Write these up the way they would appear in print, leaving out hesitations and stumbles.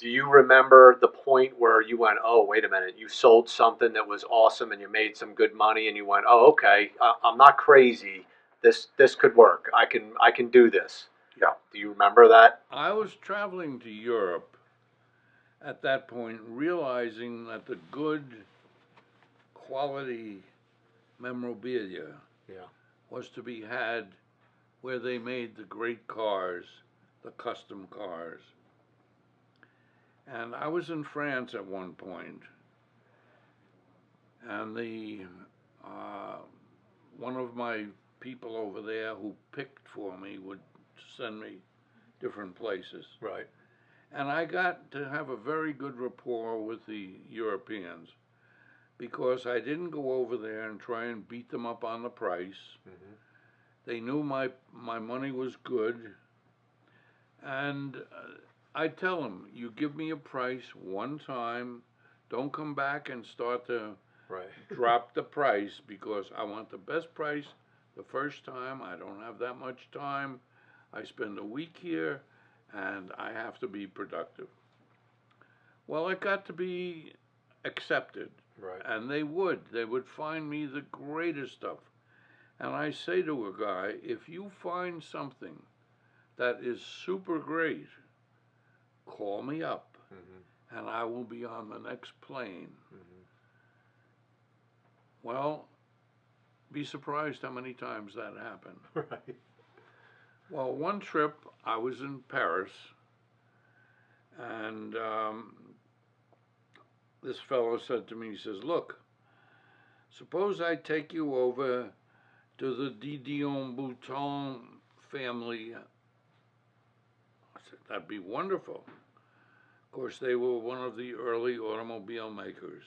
Do you remember the point where you went, "Oh, wait a minute, you sold something that was awesome and you made some good money," and you went, "Oh, okay, I'm not crazy. This could work. I can do this." Yeah. Do you remember that? I was traveling to Europe at that point, realizing that the good quality memorabilia Yeah. was to be had where they made the great cars, the custom cars. And I was in France at one point, and the uh, one of my people over there who picked for me would send me different places. Right. And I got to have a very good rapport with the Europeans because I didn't go over there and try and beat them up on the price. Hmm. They knew my money was good, and I tell them, you give me a price one time, don't come back and start to Right. drop the price because I want the best price the first time. I don't have that much time. I spend a week here and I have to be productive. Well, it got to be accepted, Right. and they would find me the greatest stuff. And I say to a guy, if you find something that is super great, call me up Hmm. and I will be on the next plane. Hmm. Well, be surprised how many times that happened. Right. Well, one trip I was in Paris, and this fellow said to me, he says, "Look, suppose I take you over to the Didion Bouton family." I said, "That'd be wonderful." Of course, they were one of the early automobile makers.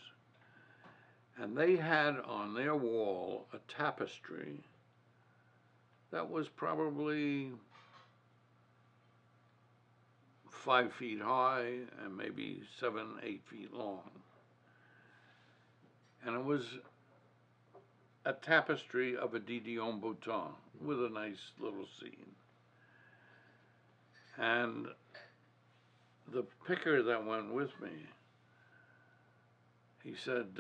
And they had on their wall a tapestry that was probably 5 feet high and maybe 7, 8 feet long. And it was a tapestry of a Didion Bouton with a nice little scene. And the picker that went with me, he said,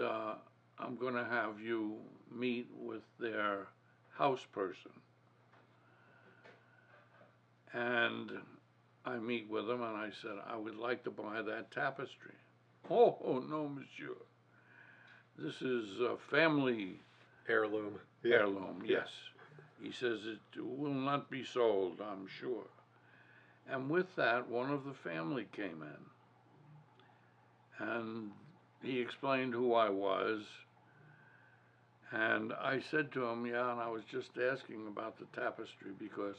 I'm going to have you meet with their house person. And I meet with him and I said, I would like to buy that tapestry. Oh, no, monsieur. This is a family Heirloom. heirloom, Yeah. yes. He says it will not be sold, I'm sure. And with that, one of the family came in and he explained who I was. And I said to him, yeah, and I was just asking about the tapestry because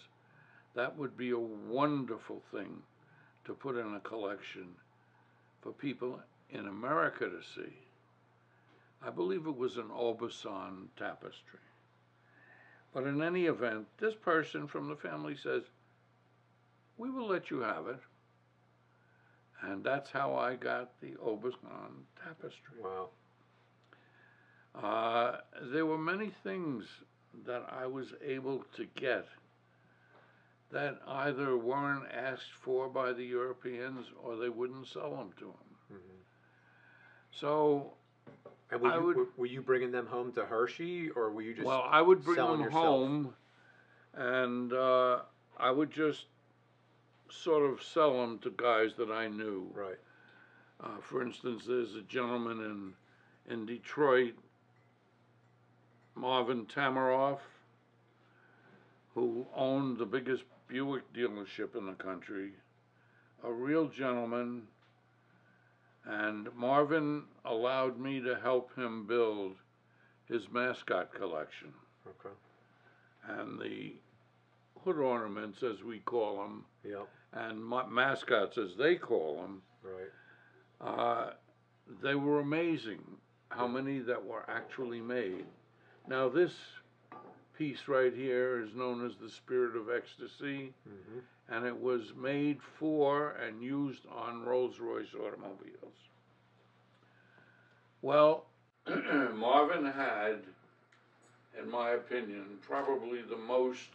that would be a wonderful thing to put in a collection for people in America to see. I believe it was an Aubusson tapestry. But in any event, this person from the family says, we will let you have it. And that's how I got the Aubusson tapestry. Wow. There were many things that I was able to get that either weren't asked for by the Europeans or they wouldn't sell them to them. Hmm. So And I would, were you bringing them home to Hershey, or were you just well, I would bring selling them yourself? home and I would just sort of sell them to guys that I knew. Right. For instance, there's a gentleman in Detroit, Marvin Tamaroff, who owned the biggest Buick dealership in the country, a real gentleman, and Marvin allowed me to help him build his mascot collection. Okay. And the hood ornaments, as we call them, Yep. and mascots, as they call them, Right. they were amazing how many that were actually made. Now, this piece right here is known as the Spirit of Ecstasy, Hmm. and it was made for and used on Rolls-Royce automobiles. Well, Marvin had, in my opinion, probably the most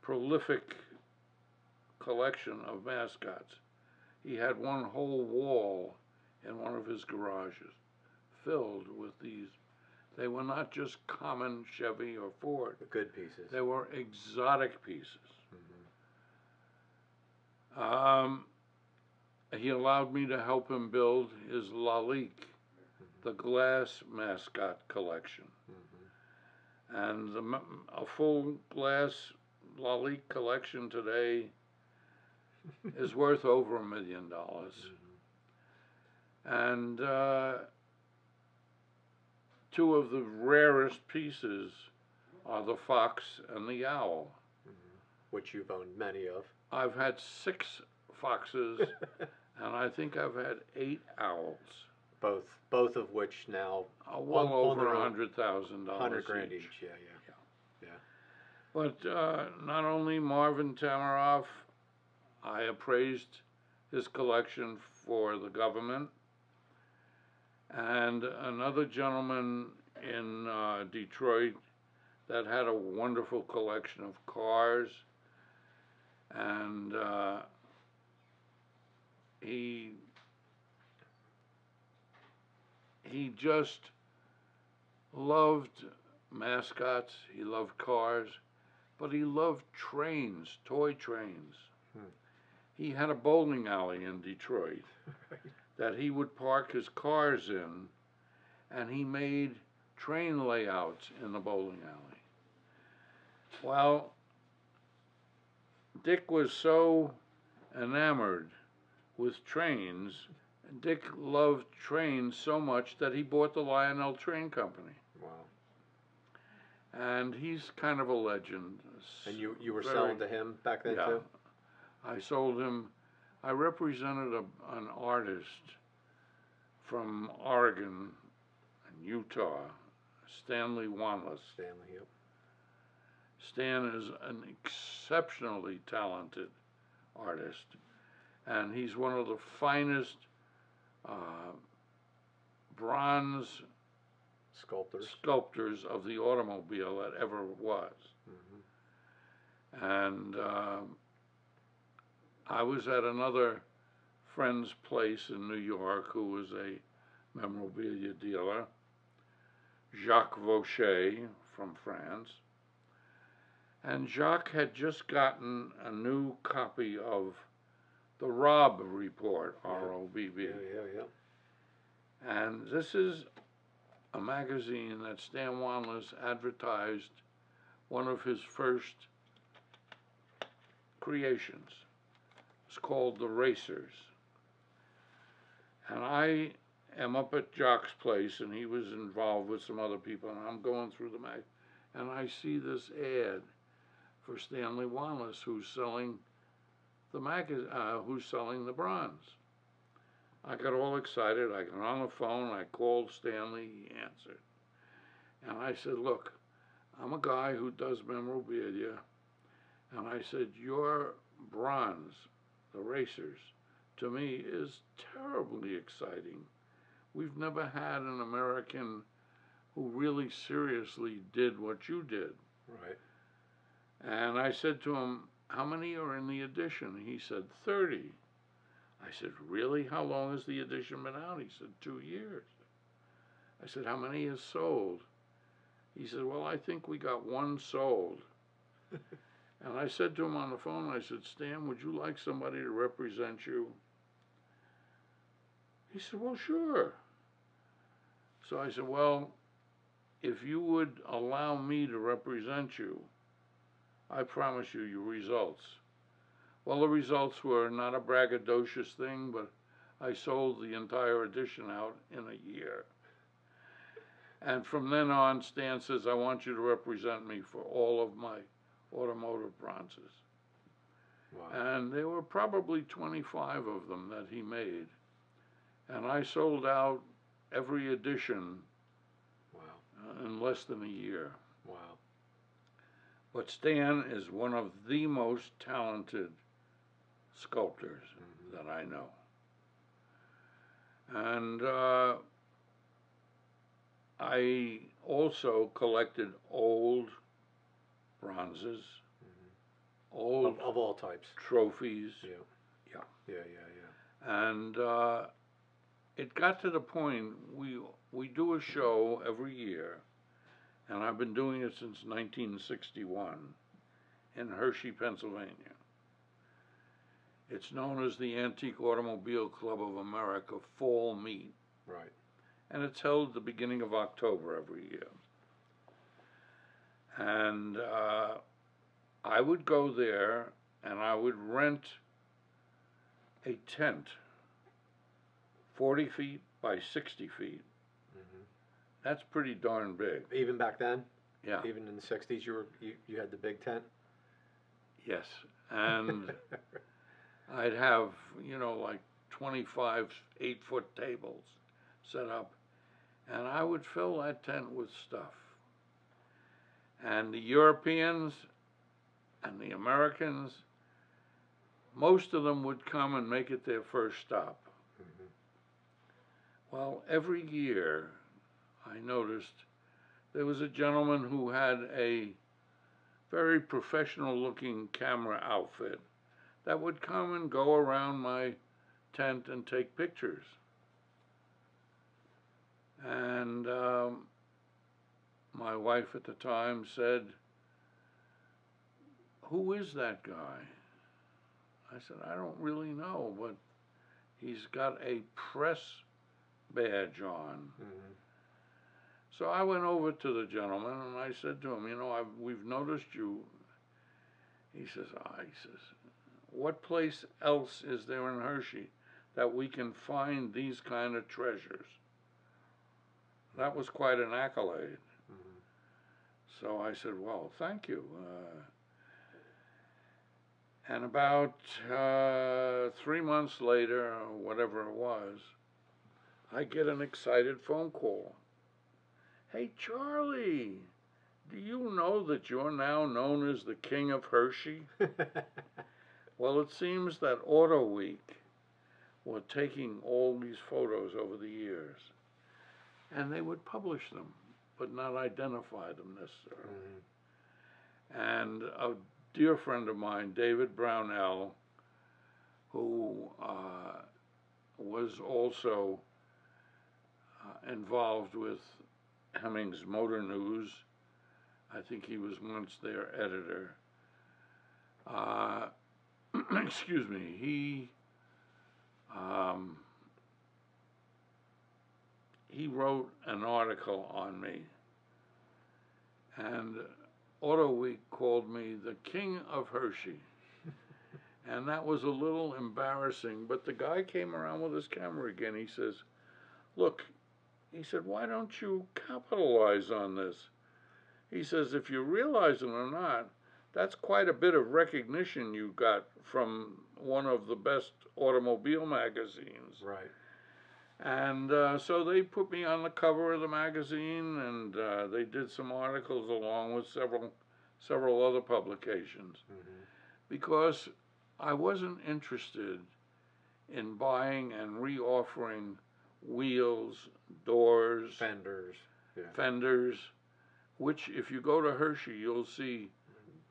prolific collection of mascots. He had one whole wall in one of his garages filled with these. They were not just common Chevy or Ford. The good pieces. They were exotic pieces. Mm-hmm. He allowed me to help him build his Lalique, the glass mascot collection. Mm-hmm. And a full glass Lalique collection today is worth over $1 million. Mm-hmm. And two of the rarest pieces are the fox and the owl. Mm-hmm. Which you've owned many of. I've had 6 foxes, and I think I've had 8 owls. Both of which now Well over $100,000 $100,000 each. Yeah. But not only Marvin Tamaroff, I appraised his collection for the government, and another gentleman in Detroit that had a wonderful collection of cars, and he just loved mascots, he loved cars, but he loved trains, toy trains. He had a bowling alley in Detroit that he would park his cars in, and he made train layouts in the bowling alley. Well, Dick was so enamored with trains. Dick loved trains so much that he bought the Lionel Train Company. Wow. And he's kind of a legend. And you were selling to him back then too? I sold him. I represented an artist from Oregon and Utah, Stanley Wanless. Stanley, yep. Stan is an exceptionally talented artist, and he's one of the finest bronze sculptors of the automobile that ever was. Mm-hmm. And I was at another friend's place in New York who was a memorabilia dealer, Jacques Vaucher from France. And Jacques had just gotten a new copy of the Robb Report, R-O-B-B. Yeah. And this is a magazine that Stan Wanless advertised one of his first creations. It's called The Racers. And I am up at Jacques' place, and he was involved with some other people, and I'm going through the mag, and I see this ad for Stanley Wanless, who's selling the bronze. I got all excited. I got on the phone. I called Stanley. He answered. And I said, look, I'm a guy who does memorabilia. And I said, your bronze, the Racers, to me is terribly exciting. We've never had an American who really seriously did what you did. Right. And I said to him, how many are in the edition? He said, 30. I said, really? How long has the edition been out? He said, 2 years. I said, how many is sold? He said, well, I think we got 1 sold. And I said to him on the phone, I said, Stan, would you like somebody to represent you? He said, well, sure. So I said, well, if you would allow me to represent you, I promise you your results. Well, the results were not a braggadocious thing, but I sold the entire edition out in a year. And from then on, Stan says, I want you to represent me for all of my automotive bronzes. Wow. And there were probably 25 of them that he made. And I sold out every edition in less than a year. Wow. But Stan is one of the most talented sculptors that I know. And I also collected old bronzes, old of all types. trophies. Yeah. And it got to the point we do a show every year, and I've been doing it since 1961 in Hershey, Pennsylvania. It's known as the Antique Automobile Club of America Fall Meet, Right. and it's held at the beginning of October every year. And I would go there and I would rent a tent 40 feet by 60 feet. Hmm. That's pretty darn big. Even back then, Yeah. even in the '60s, you had the big tent. Yes. And I'd have, like 25 8-foot tables set up, and I would fill that tent with stuff. And the Europeans and the Americans, most of them would come and make it their first stop. Hmm. Well, every year I noticed there was a gentleman who had a very professional looking camera outfit that would come and go around my tent and take pictures. And my wife at the time said, "Who is that guy?" I said, "I don't really know, but he's got a press badge on." Hmm. So I went over to the gentleman and I said to him, we've noticed you. He says, "What place else is there in Hershey that we can find these kind of treasures?" That was quite an accolade. Hmm. So I said, "Well, thank you." And about 3 months later, or whatever it was, I get an excited phone call. "Hey, Charlie, do you know that you're now known as the King of Hershey?" Well, it seems that Auto Week were taking all these photos over the years, and they would publish them, but not identify them necessarily. Hmm. And a dear friend of mine, David Brownell, who was also involved with Hemmings Motor News. I think he was once their editor. Excuse me. He wrote an article on me, and Auto Week called me the King of Hershey. And that was a little embarrassing, but the guy came around with his camera again. He says, "Look," he said, "why don't you capitalize on this?" He says, "If you realize it or not, that's quite a bit of recognition you got from one of the best automobile magazines." Right. And so they put me on the cover of the magazine, and they did some articles along with several other publications, Hmm. because I wasn't interested in buying and reoffering wheels, doors, Fenders. Yeah. fenders, which if you go to Hershey, you'll see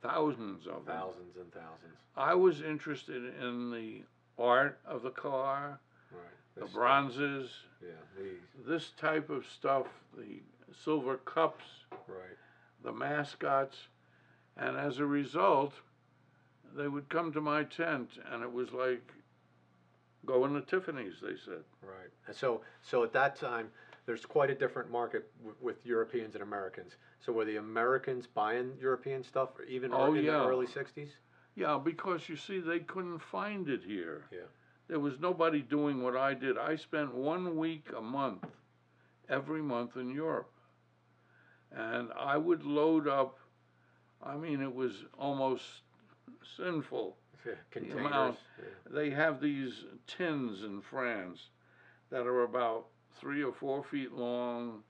thousands of them. Thousands and thousands. I was interested in the art of the car, Right. the This bronzes, stuff. Yeah. These. this type of stuff, the silver cups, Right. the mascots, and as a result, they would come to my tent, and it was like going to Tiffany's, they said. Right. And so at that time, there's quite a different market with Europeans and Americans. So were the Americans buying European stuff even Oh, in the yeah. early '60s? Yeah, because you see, they couldn't find it here. Yeah. There was nobody doing what I did. I spent 1 week a month, every month in Europe. And I would load up, I mean, it was almost sinful. Yeah. The Containers. amount. Yeah. They have these tins in France that are about 3 or 4 feet long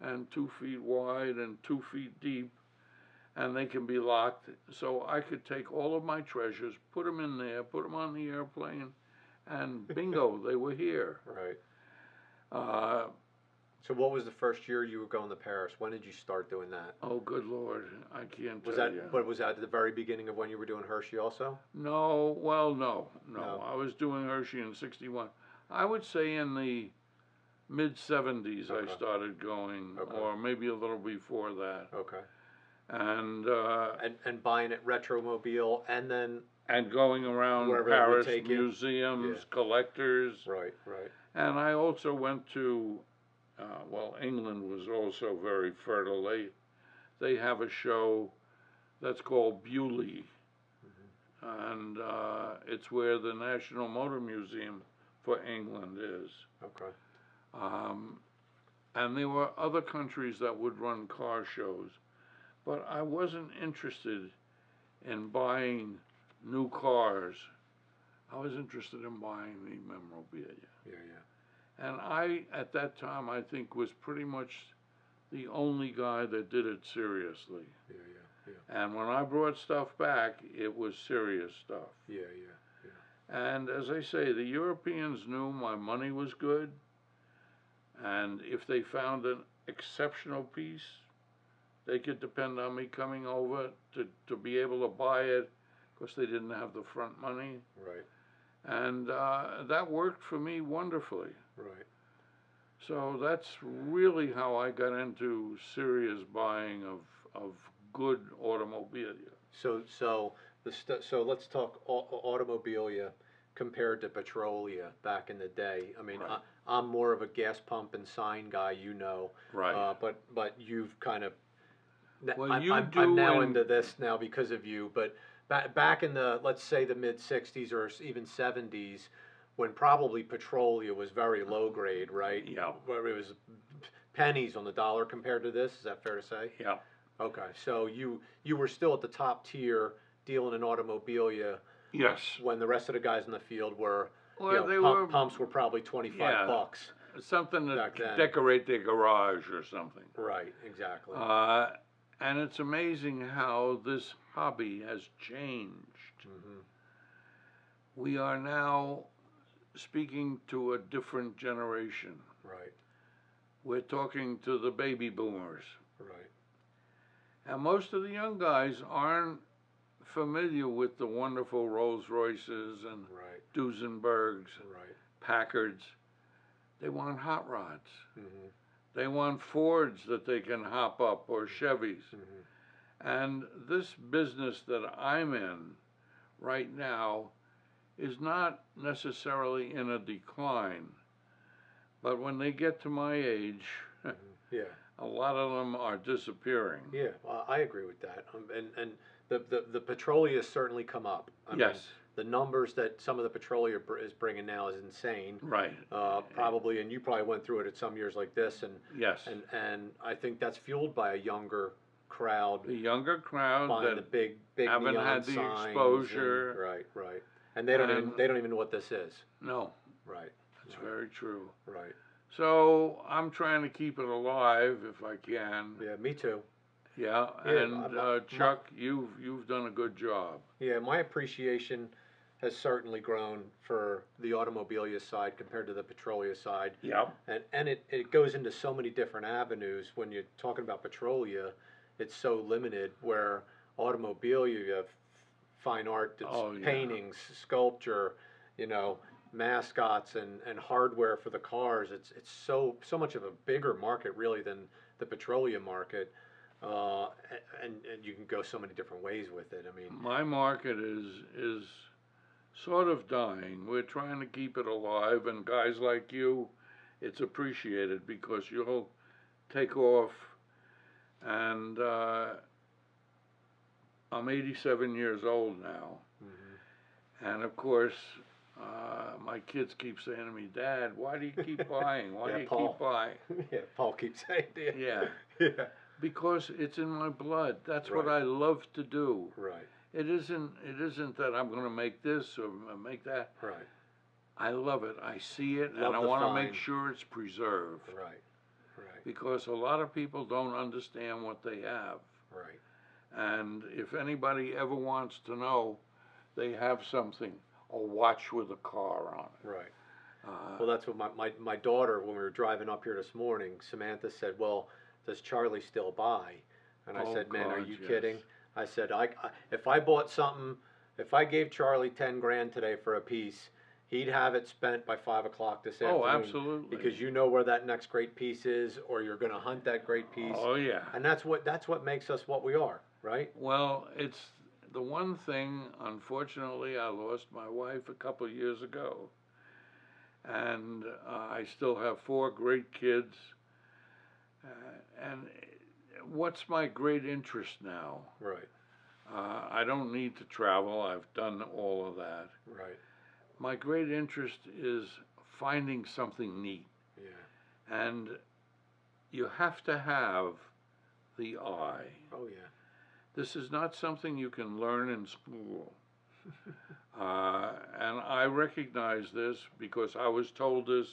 and 2 feet wide and 2 feet deep, and they can be locked. So I could take all of my treasures, put them in there, put them on the airplane, and bingo, they were here. Right. So what was the first year you were going to Paris? When did you start doing that? Oh, good Lord, I can't Was tell that, you. but was that at the very beginning of when you were doing Hershey also? No, well, no. No. I was doing Hershey in '61. I would say in the mid '70s Okay. I started going, Okay. or maybe a little before that. Okay. And And buying at Retromobile and then going around wherever they would Paris take you? museums, Yeah. collectors, Right, right. and I also went to, well, England was also very fertile. They have a show that's called Bewley, and it's where the National Motor Museum for England is. Okay. And there were other countries that would run car shows, but I wasn't interested in buying new cars. I was interested in buying the memorabilia. Yeah, yeah. And I, at that time, I think was pretty much the only guy that did it seriously. Yeah, yeah, yeah. And when I brought stuff back, it was serious stuff. Yeah, yeah, yeah. And as I say, the Europeans knew my money was good, and if they found an exceptional piece, they could depend on me coming over to be able to buy it, because they didn't have the front money. Right, And that worked for me wonderfully. right. So that's really how I got into serious buying of good automobilia. So so let's talk automobilia compared to Petrolia back in the day. I mean, Right. I'm more of a gas pump and sign guy, you know. Right. But you've kind of Well, I'm now into this now because of you. But back in the, let's say, the mid '60s or even '70s, when probably Petrolia was very low grade, right? Yeah. Where it was pennies on the dollar compared to this. Is that fair to say? Yeah. Okay, so you were still at the top tier dealing in automobilia Yes. when the rest of the guys in the field were, Well, they were pumps were probably 25 Yeah. bucks. something to back then. decorate their garage or something. Right, exactly. And it's amazing how this hobby has changed. Hmm. We are now speaking to a different generation. Right, We're talking to the baby boomers. right, And most of the young guys aren't familiar with the wonderful Rolls Royces and right, Duesenbergs, right. Packards. They want hot rods. Hmm. They want Fords that they can hop up, or Chevys. Hmm. And this business that I'm in right now is not necessarily in a decline. But when they get to my age, Yeah, a lot of them are disappearing. yeah. Well, I agree with that. And the Petrolia has certainly come up. I mean, Yes. the numbers that some of the Petrolia is bringing now is insane. Right. Probably, and you probably went through it at some years like this, Yes. and I think that's fueled by a younger crowd The younger crowd buying the that big haven't neon had the signs exposure. and, right, and they don't even know what this is. No, Right, that's right, very true. right. So I'm trying to keep it alive if I can. Yeah, me too. Yeah, Yeah, and Chuck, you've done a good job. Yeah, my appreciation has certainly grown for the automobilia side compared to the Petrolia side. Yeah. And it goes into so many different avenues. When you're talking about Petrolia, it's so limited, where automobilia, you have fine art, that's Oh, yeah. paintings, sculpture, mascots and hardware for the cars. It's so much of a bigger market really than the Petrolia market. And you can go so many different ways with it. I mean, My market is sort of dying. We're trying to keep it alive, and guys like you, it's appreciated because you'll take off. And I'm 87 years old now, and of course, my kids keep saying to me, "Dad, why do you keep buying? Why Yeah, do you Paul. keep buying?" yeah, Paul keeps saying that. Yeah. Yeah. Because it's in my blood. That's what Right. I love to do. Right. It isn't that I'm going to make this or make that. Right. I love it. I see it, Love and I the want to find. make sure it's preserved. Right. Right. Because a lot of people don't understand what they have. Right. And if anybody ever wants to know, they have something, a watch with a car on it. Right. Well, that's what my daughter, when we were driving up here this morning, Samantha said, well, does Charlie still buy? And I Oh, said, man, are God, you yes. kidding? I said, if I bought something, if I gave Charlie 10 grand today for a piece, he'd have it spent by 5 o'clock this Oh, afternoon. absolutely. Because you know where that next great piece is, or you're going to hunt that great piece. Oh, yeah. And that's what makes us what we are, right? Well, it's the one thing, unfortunately, I lost my wife a couple years ago. And I still have 4 great kids. And what's my great interest now? Right, I don't need to travel. I've done all of that. right, My great interest is finding something neat. yeah. And you have to have the eye. Oh, yeah. This is not something you can learn in school. And I recognize this because I was told this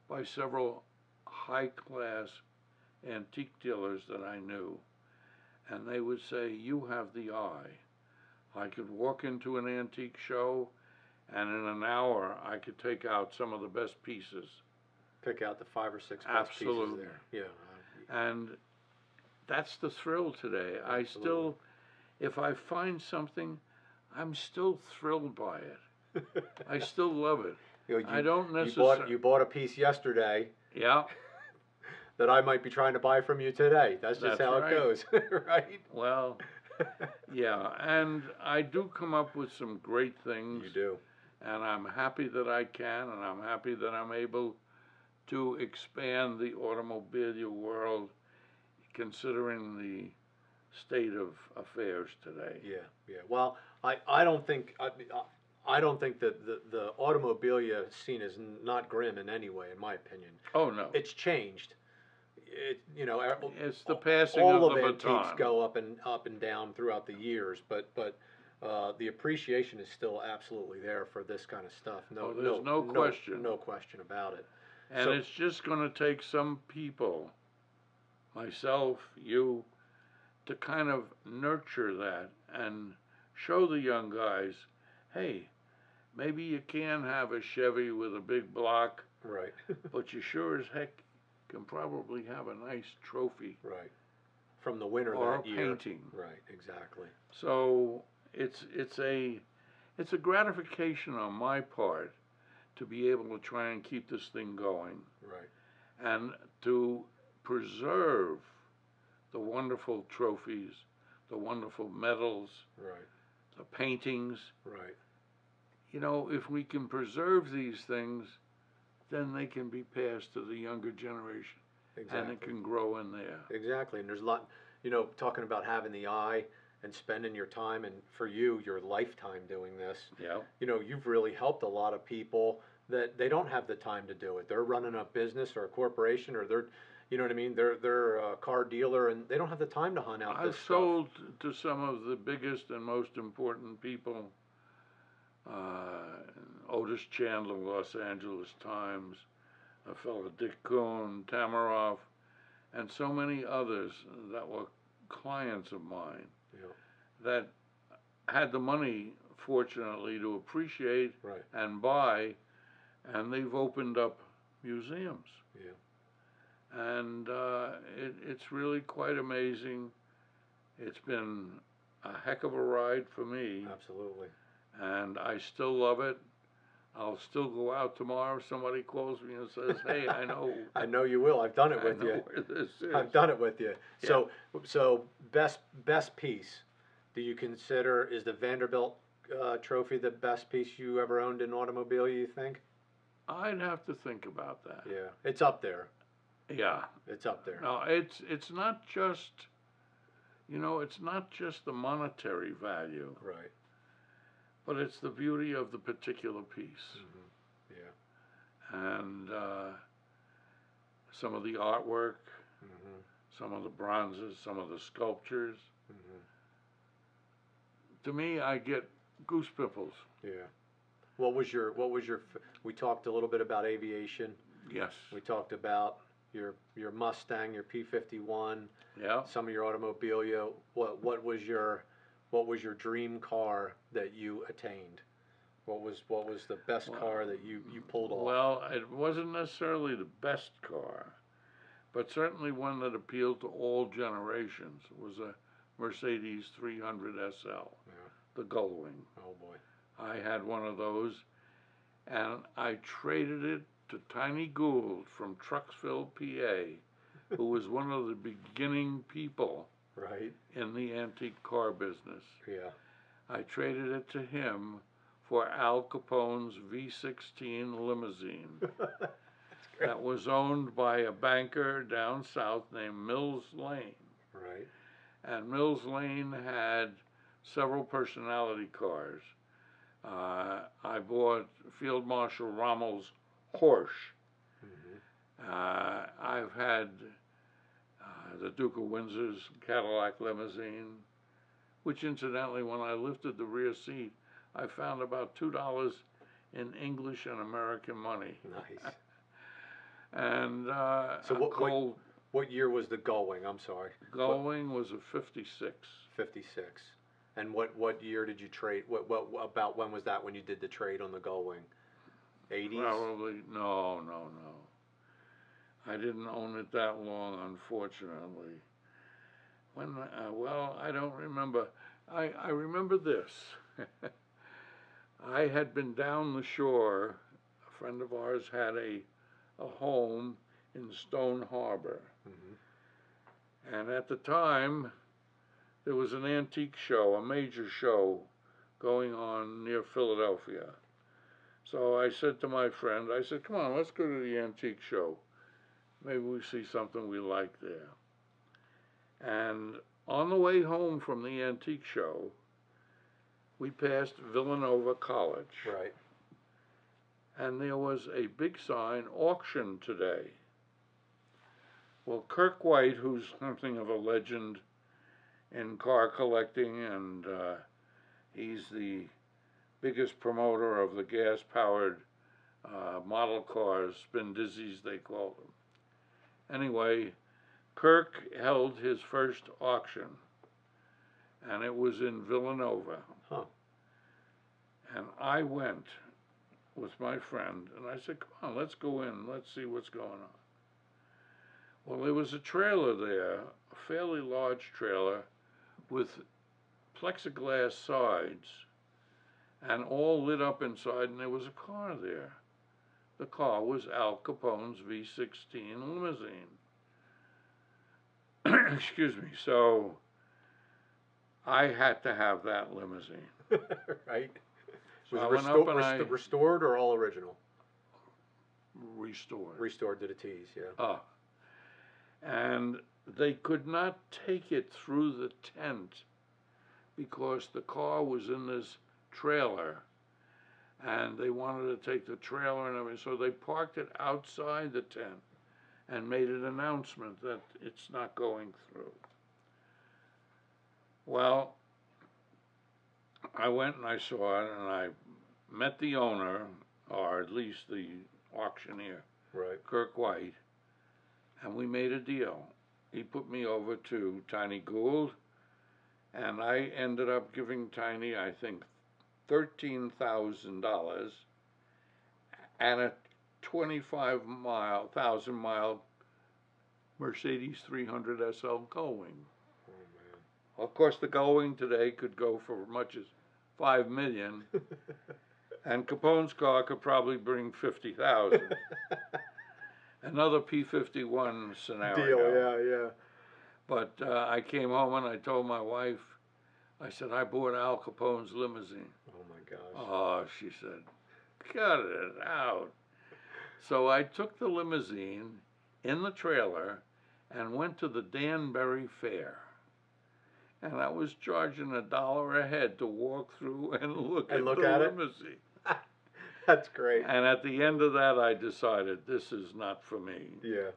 by several high-class antique dealers that I knew. And they would say, you have the eye. I could walk into an antique show, and in an hour, I could take out some of the best pieces. Pick out the 5 or 6 best Absolutely. pieces there. Yeah. And that's the thrill today. I Absolutely. still, if I find something, I'm still thrilled by it. I still love it. You know, I don't necessarily. you bought a piece yesterday Yeah. that I might be trying to buy from you today. That's just That's how right. it goes, right? Well, yeah, and I do come up with some great things. You do. And I'm happy that I can, and I'm happy that I'm able to expand the automobile world, considering the state of affairs today. Yeah. Well, I don't think I don't think that the automobilia scene is not grim in any way, in my opinion. Oh no, It's changed. it's the passing all of of the antiques baton. go up and down throughout the years, but the appreciation is still absolutely there for this kind of stuff. Oh, there's no question. No question about it. And So- it's just going to take some people, myself, you, to kind of nurture that and show the young guys, hey, maybe you can have a Chevy with a big block, Right. but you sure as heck can probably have a nice trophy Right. From the winter or a that year. painting. Right. Exactly. So it's a gratification on my part to be able to try and keep this thing going Right. and to preserve the wonderful trophies, the wonderful medals, Right. the paintings. Right. You know, if we can preserve these things, then they can be passed to the younger generation, Exactly. and it can grow in there. Exactly. And there's a lot, talking about having the eye and spending your time, and for you, your lifetime doing this. Yeah. You've really helped a lot of people that they don't have the time to do it. They're running a business or a corporation, or they're, you know what I mean? They're a car dealer, and they don't have the time to hunt out I've this stuff. sold to some of the biggest and most important people. Otis Chandler, Los Angeles Times, a fellow Dick Cohn, Tamaroff, and so many others that were clients of mine Yeah. that had the money, fortunately, to appreciate Right. and buy, and they've opened up museums. Yeah. And it's really quite amazing. It's been a heck of a ride for me, Absolutely. and I still love it. I'll still go out tomorrow if somebody calls me and says, hey, I know. I know you will. I've done it I with know you. where this is. I've done it with you. So best piece. Do you consider, is the Vanderbilt trophy the best piece you ever owned in automobile, you think? I'd have to think about that. Yeah. It's up there. Yeah. It's up there. No, it's not just, it's not just the monetary value, Right. but it's the beauty of the particular piece. Mm-hmm. Yeah. And some of the artwork, Mm-hmm. some of the bronzes, some of the sculptures. Mm-hmm. To me, I get goose pimples. Yeah. What was your, we talked a little bit about aviation. Yes. We talked about your Mustang, your P-51, Yeah. some of your automobilia. What was your dream car that you attained? What was the best Well, car that you pulled off? Well, it wasn't necessarily the best car, but certainly one that appealed to all generations. It was a Mercedes 300 SL, Yeah. the Gullwing. Oh boy. I had one of those, and I traded it to Tiny Gould from Trucksville, PA, who was one of the beginning people Right. in the antique car business. Yeah. I traded it to him for Al Capone's V16 limousine that was owned by a banker down south named Mills Lane. Right. And Mills Lane had several personality cars. I bought Field Marshal Rommel's Porsche. I've had the Duke of Windsor's Cadillac limousine, which incidentally, when I lifted the rear seat, I found about $2 in English and American money. Nice. And So what year was the Gullwing? I'm sorry. Gullwing was a 56. 56. And what year did you trade? What about when was that when you did the trade on the Gullwing? 80s? Probably, no. I didn't own it that long, unfortunately. When, well, I don't remember. I remember this. I had been down the shore. A friend of ours had a home in Stone Harbor. And at the time, there was an antique show, a major show, going on near Philadelphia. So I said to my friend, I said, come on, let's go to the antique show. Maybe we see something we like there. And on the way home from the antique show, we passed Villanova College. Right. And there was a big sign, auction today. Well, Kirk White, who's something of a legend in car collecting, and he's the biggest promoter of the gas-powered model cars, spin dizzies they call them. Anyway, Kirk held his first auction, and it was in Villanova. Huh. And I went with my friend, and I said, come on, let's go in, let's see what's going on. Well, there was a trailer there, a fairly large trailer, with plexiglass sides, and all lit up inside, and there was a car there. The car was Al Capone's V16 limousine. Excuse me. So I had to have that limousine. Right. So Was I it went up and restored or all original? restored. Restored to the T's, yeah. Ah. And they could not take it through the tent because the car was in this trailer, and they wanted to take the trailer and everything, so they parked it outside the tent and made an announcement that it's not going through. Well, I went and I saw it, and I met the owner, or at least the auctioneer, Right. Kirk White, and we made a deal. He put me over to Tiny Gould, and I ended up giving Tiny, I think, $13,000 and a 25,000-mile Mercedes 300 SL Gullwing. Oh man. Of course, the Gullwing today could go for as much as $5 million, and Capone's car could probably bring 50,000. Another P-51 scenario. Deal, yeah. But I came home and I told my wife, I said, I bought Al Capone's limousine. Oh my gosh. Oh, she said, cut it out. So I took the limousine in the trailer and went to the Danbury Fair. And I was charging $1 a head to walk through and look at the limousine. That's great. And at the end of that, I decided this is not for me. Yeah.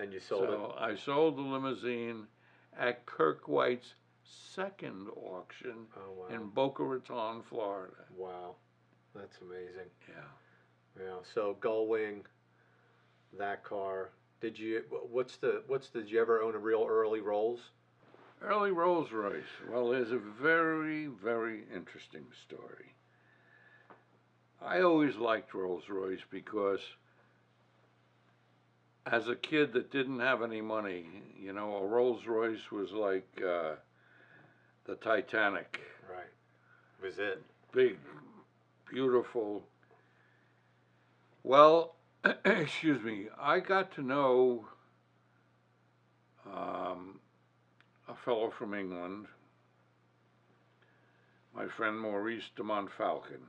And you sold it. So I sold the limousine at Kirk White's second auction in Boca Raton, Florida. Wow. That's amazing. Yeah. Yeah. So Gullwing, that car. Did you did you ever own a real early Rolls? Early Rolls-Royce. Well, there's a very, very interesting story. I always liked Rolls Royce because as a kid that didn't have any money, you know, a Rolls Royce was like the Titanic. Right. Was it? Big, beautiful. Well, excuse me, I got to know um, a fellow from England, my friend Maurice de Montfalcon.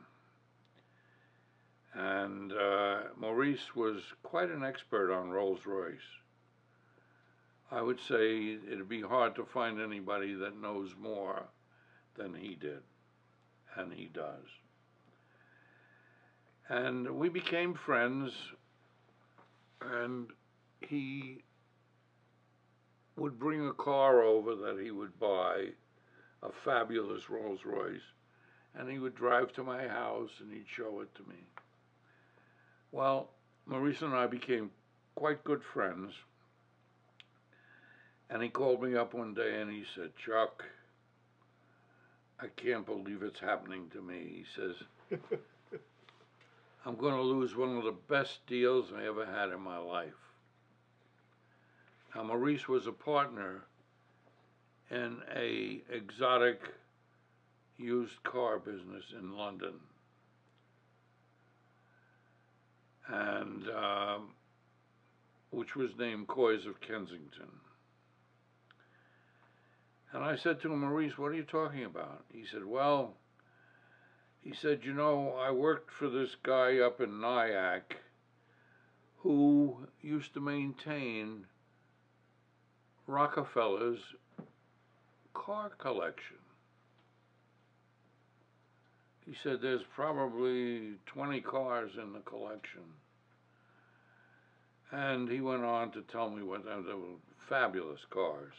And Maurice was quite an expert on Rolls Royce. I would say it'd be hard to find anybody that knows more than he did, and he does. And we became friends, and he would bring a car over that he would buy, a fabulous Rolls Royce, and he would drive to my house and he'd show it to me. Well, Maurice and I became quite good friends, and he called me up one day and he said, Chuck, I can't believe it's happening to me. He says, I'm going to lose one of the best deals I ever had in my life. Now, Maurice was a partner in a exotic used car business in London. And which was named Coys of Kensington. And I said to him, Maurice, what are you talking about? He said, well, he said, you know, I worked for this guy up in Nyack who used to maintain Rockefeller's car collection. He said there's probably 20 cars in the collection. And he went on to tell me what they were fabulous cars.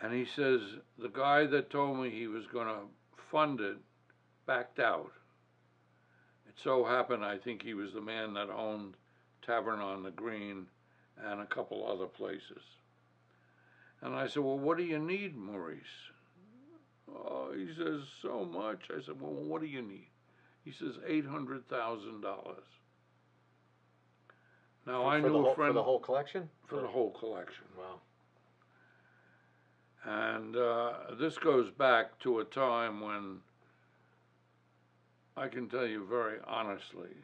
And he says the guy that told me he was going to fund it backed out. It so happened, I think he was the man that owned Tavern on the Green and a couple other places. And I said, well, what do you need, Maurice? Oh, he says, so much. I said, well, what do you need? He says, $800,000. Now, I knew a friend. For the whole collection? For the whole collection. Wow. And this goes back to a time when I can tell you very honestly,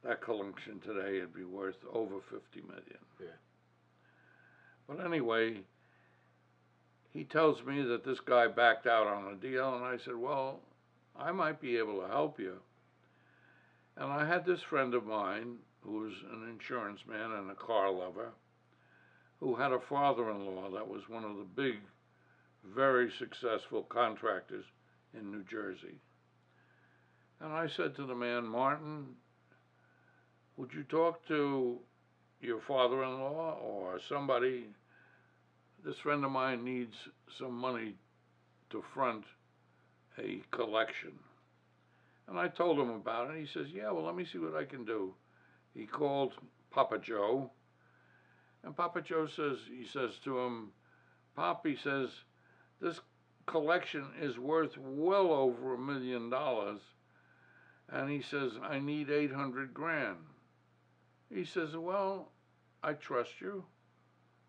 that collection today would be worth over $50 million. Yeah. But anyway, he tells me that this guy backed out on a deal, and I said, well, I might be able to help you. And I had this friend of mine who was an insurance man and a car lover, who had a father-in-law that was one of the big, very successful contractors in New Jersey. And I said to the man, Martin, would you talk to your father-in-law or somebody? This friend of mine needs some money to front a collection. And I told him about it. He says, yeah, well, let me see what I can do. He called Papa Joe. And Papa Joe says, he says to him, Pop, he says, this collection is worth well over $1 million. And he says, I need 800 grand. He says, well, I trust you.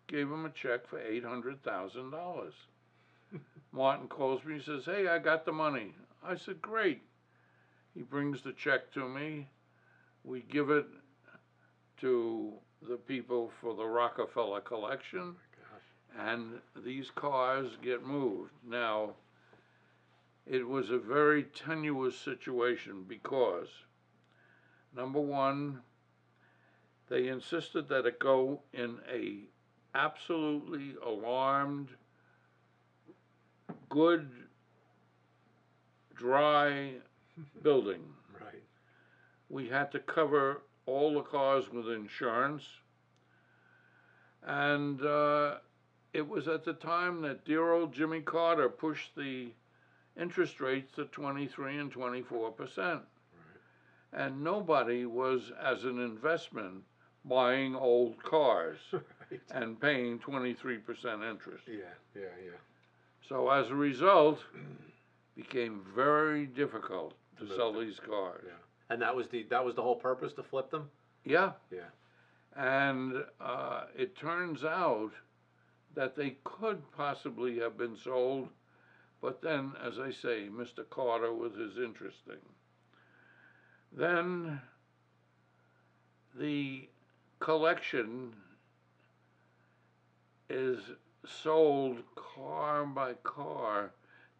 Gave him a check for $800,000. Martin calls me, he says, hey, I got the money. I said, great. He brings the check to me. We give it to the people for the Rockefeller collection, and these cars get moved. Now, it was a very tenuous situation because, number one, they insisted that it go in a absolutely alarmed, good, dry building. Right. We had to cover all the cars with insurance. And it was at the time that dear old Jimmy Carter pushed the interest rates to 23 and 24%. Right. And nobody was, as an investment, buying old cars right. and paying 23% interest. Yeah. So as a result, became very difficult to move sell them. these cars. Yeah. And that was the whole purpose, to flip them? Yeah. Yeah. And it turns out that they could possibly have been sold, but then, as I say, Mr. Carter with his interesting. Then the collection is sold car by car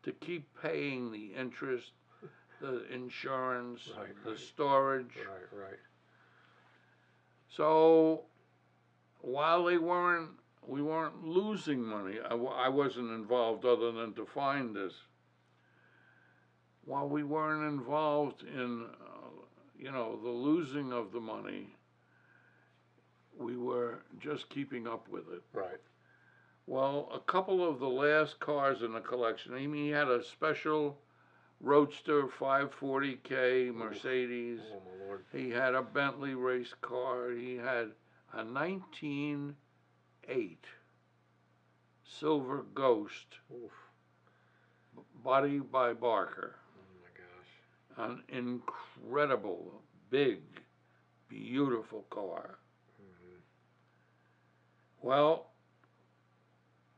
to keep paying the interest, the insurance, Right, the right. storage. Right. So while we weren't losing money. I wasn't involved other than to find this. While we weren't involved in, the losing of the money, we were just keeping up with it. Right. Well, a couple of the last cars in the collection, I mean, he had a special Roadster 540K Mercedes. Oh, my Lord. He had a Bentley race car. He had a 1908 Silver Ghost, Oof. body by Barker. Oh, my gosh. An incredible, big, beautiful car. Mm-hmm. Well,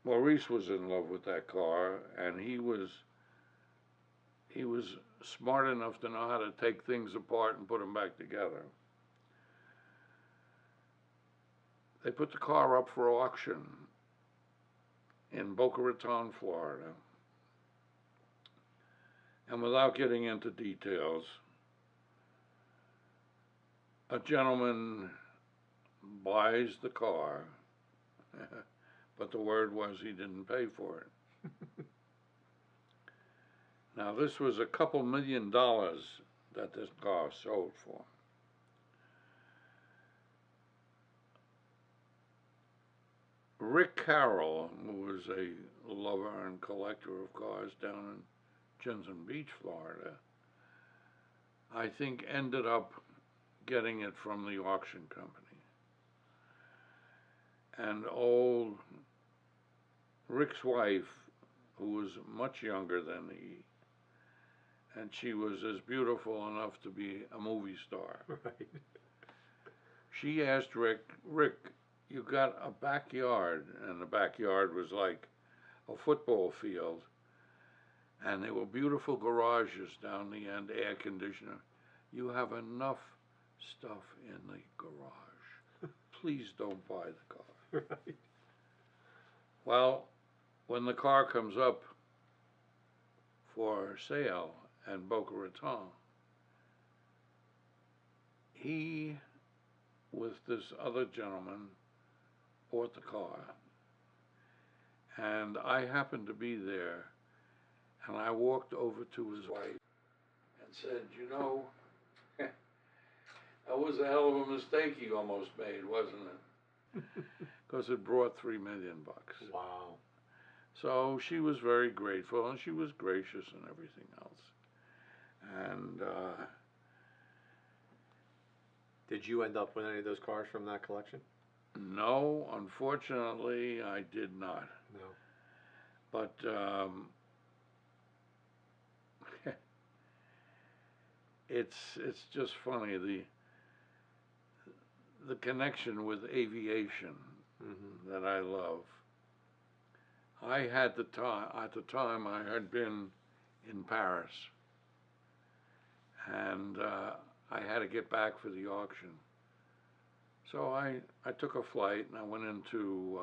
Maurice was in love with that car, and he was smart enough to know how to take things apart and put them back together. They put the car up for auction in Boca Raton, Florida. And without getting into details, a gentleman buys the car, but the word was he didn't pay for it. Now, this was a couple $1 million that this car sold for. Rick Carroll, who was a lover and collector of cars down in Jensen Beach, Florida, I think ended up getting it from the auction company. And old Rick's wife, who was much younger than he, and she was as beautiful enough to be a movie star. Right. She asked Rick, you got a backyard, and the backyard was like a football field, and there were beautiful garages down the end, air conditioner. You have enough stuff in the garage. Please don't buy the car. Right. Well, when the car comes up for sale in Boca Raton, he, with this other gentleman, bought the car. And I happened to be there, and I walked over to his wife and said, that was a hell of a mistake you almost made, wasn't it? Because it brought $3 million. Wow. So she was very grateful, and she was gracious and everything else. And Did you end up with any of those cars from that collection? no, unfortunately, I did not. No. But it's just funny, the connection with aviation that I love. I had at the time I had been in Paris, and I had to get back for the auction. So I took a flight and I went into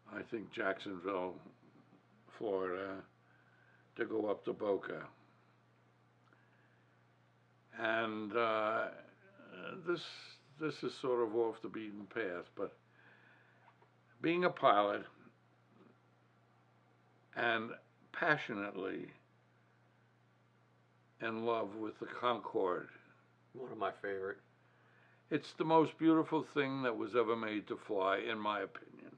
I think Jacksonville, Florida, to go up to Boca. And this is sort of off the beaten path, but being a pilot and passionately in love with the Concorde. One of my favorite. It's the most beautiful thing that was ever made to fly, in my opinion.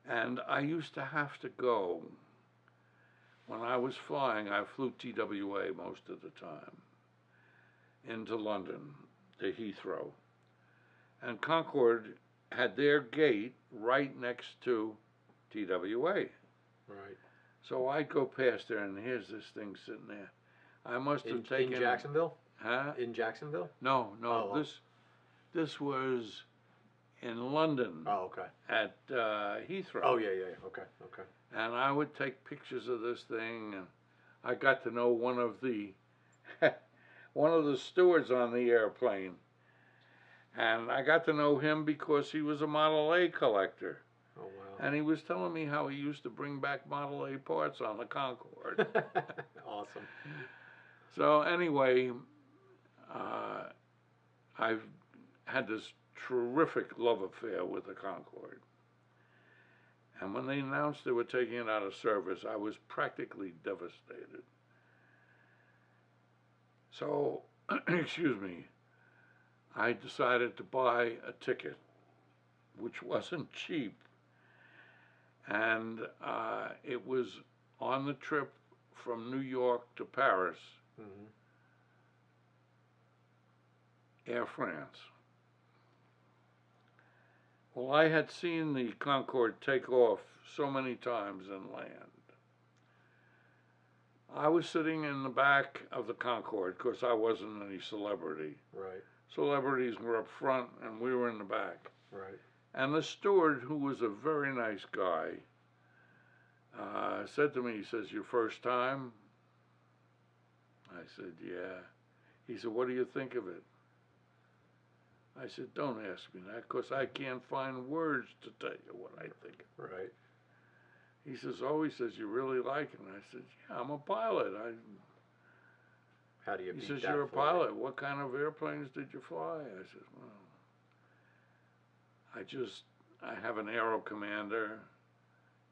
And I used to have to go, when I was flying, I flew TWA most of the time, into London, to Heathrow. And Concorde had their gate right next to TWA. Right. So I go past there, and here's this thing sitting there. I must have In taken. Jacksonville? Huh? In Jacksonville? No, no. Oh, This was in London oh, okay. at Heathrow. Oh, yeah, yeah, yeah. Okay, okay. And I would take pictures of this thing, and I got to know one of the one of the stewards on the airplane, and I got to know him because he was a Model A collector, Oh, wow. and he was telling me how he used to bring back Model A parts on the Concorde. Awesome. So anyway, I've had this terrific love affair with the Concorde. And when they announced they were taking it out of service, I was practically devastated. So, excuse me, I decided to buy a ticket, which wasn't cheap. And it was on the trip from New York to Paris, Mm-hmm. Air France. Well, I had seen the Concorde take off so many times and land. I was sitting in the back of the Concorde because I wasn't any celebrity. Right, Celebrities were up front and we were in the back. right. And the steward, who was a very nice guy, said to me, he says, "Your first time?" I said, "Yeah." He said, "What do you think of it?" I said, "Don't ask me that, because I can't find words to tell you what I think." Right. He says, "Oh," he says, "you really like it?" And I said, "Yeah, I'm a pilot." How do you He beat says, that "You're a for you? pilot. What kind of airplanes did you fly?" I said, "Well, I have an Aero Commander,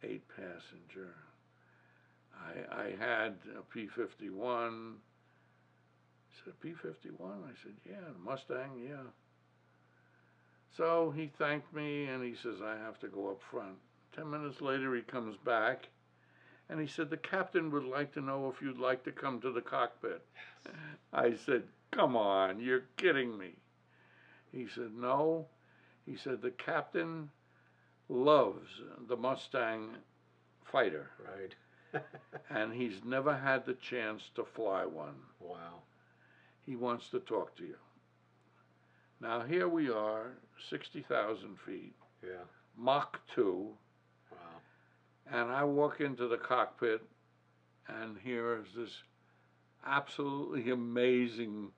8-passenger. I had a P-51. He said, "P-51?" I said, "Yeah, Mustang, yeah." So he thanked me and he says, "I have to go up front." 10 minutes later, he comes back and he said, "The captain would like to know if you'd like to come to the cockpit." Yes. I said, "Come on, you're kidding me." He said, "No." He said, "The captain loves the Mustang fighter, Right. and he's never had the chance to fly one. Wow. He wants to talk to you." Now here we are, 60,000 feet, Yeah. Mach 2, Wow. and I walk into the cockpit, and here is this absolutely amazing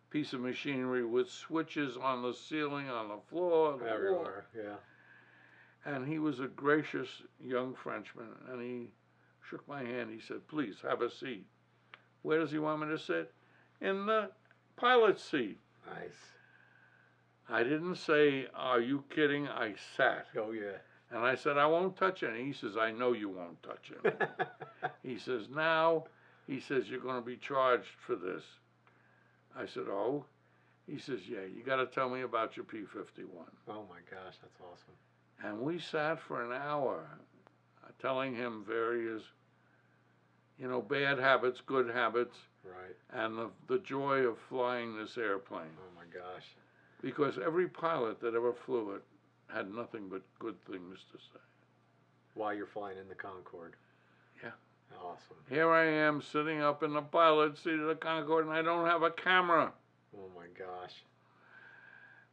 piece of machinery with switches on the ceiling, on the floor, the wall. Everywhere. Yeah. And he was a gracious young Frenchman, and he shook my hand. He said, "Please, have a seat." Where does he want me to sit? In the pilot's seat. Nice. I didn't say, "Are you kidding?" I sat. Oh, yeah. And I said, "I won't touch it." He says, "I know you won't touch it." He says, "Now," he says, "you're going to be charged for this." I said, "Oh?" He says, "Yeah, you got to tell me about your P-51. Oh, my gosh, that's awesome. And we sat for an hour telling him various, bad habits, good habits, Right. and the joy of flying this airplane. Oh, my gosh. Because every pilot that ever flew it had nothing but good things to say. While you're flying in the Concorde. Yeah. Awesome. Here I am sitting up in the pilot's seat of the Concorde, and I don't have a camera. Oh, my gosh.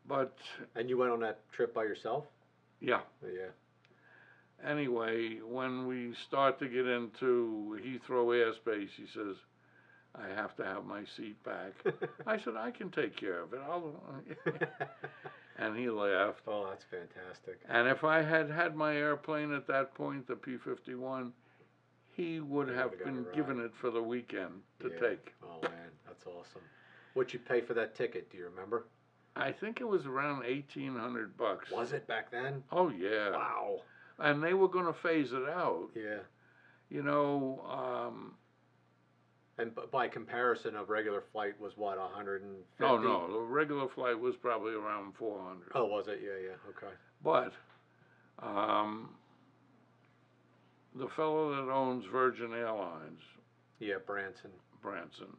But, And you went on that trip by yourself? yeah. Yeah. Anyway, when we start to get into Heathrow airspace, he says, "I have to have my seat back." I said, "I can take care of it. And he laughed. Oh, that's fantastic. And if I had had my airplane at that point, the P-51, he would You have would've got been a ride. given it for the weekend to Yeah. take. Oh, man, that's awesome. What'd you pay for that ticket? Do you remember? I think it was around $1,800. Was it back then? Oh, yeah. Wow. And they were going to phase it out. Yeah. You know, And by comparison, a regular flight was what, 150? oh, no, the regular flight was probably around 400. Oh, was it? Yeah, yeah. Okay. But the fellow that owns Virgin Airlines, Yeah, Branson. Branson,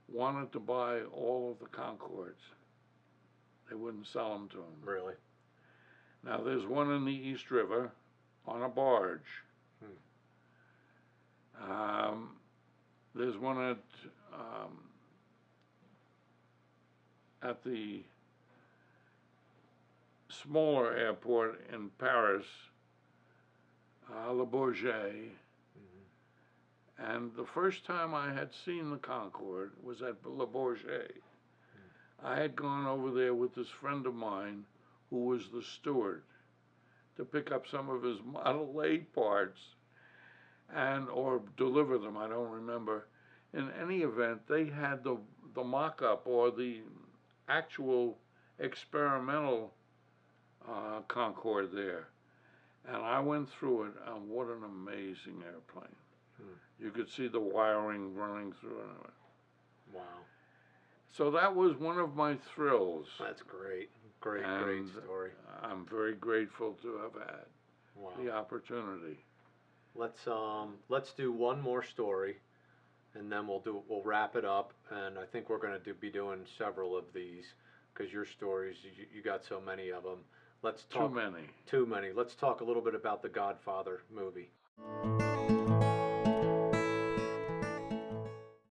wanted to buy all of the Concordes. They wouldn't sell them to him. Really? Now, there's one in the East River on a barge. There's one at the smaller airport in Paris, Le Bourget. And the first time I had seen the Concorde was at Le Bourget. I had gone over there with this friend of mine who was the steward to pick up some of his Model A parts or deliver them, I don't remember. In any event, they had the mock-up or the actual experimental Concorde there. And I went through it, and what an amazing airplane. You could see the wiring running through it. Wow. So that was one of my thrills. That's great. Great story. I'm very grateful to have had Wow. the opportunity. Let's do one more story, and then we'll wrap it up. And I think we're going to be doing several of these because your stories, you got so many of them. Let's talk. Too many. Too many. Let's talk a little bit about the Godfather movie.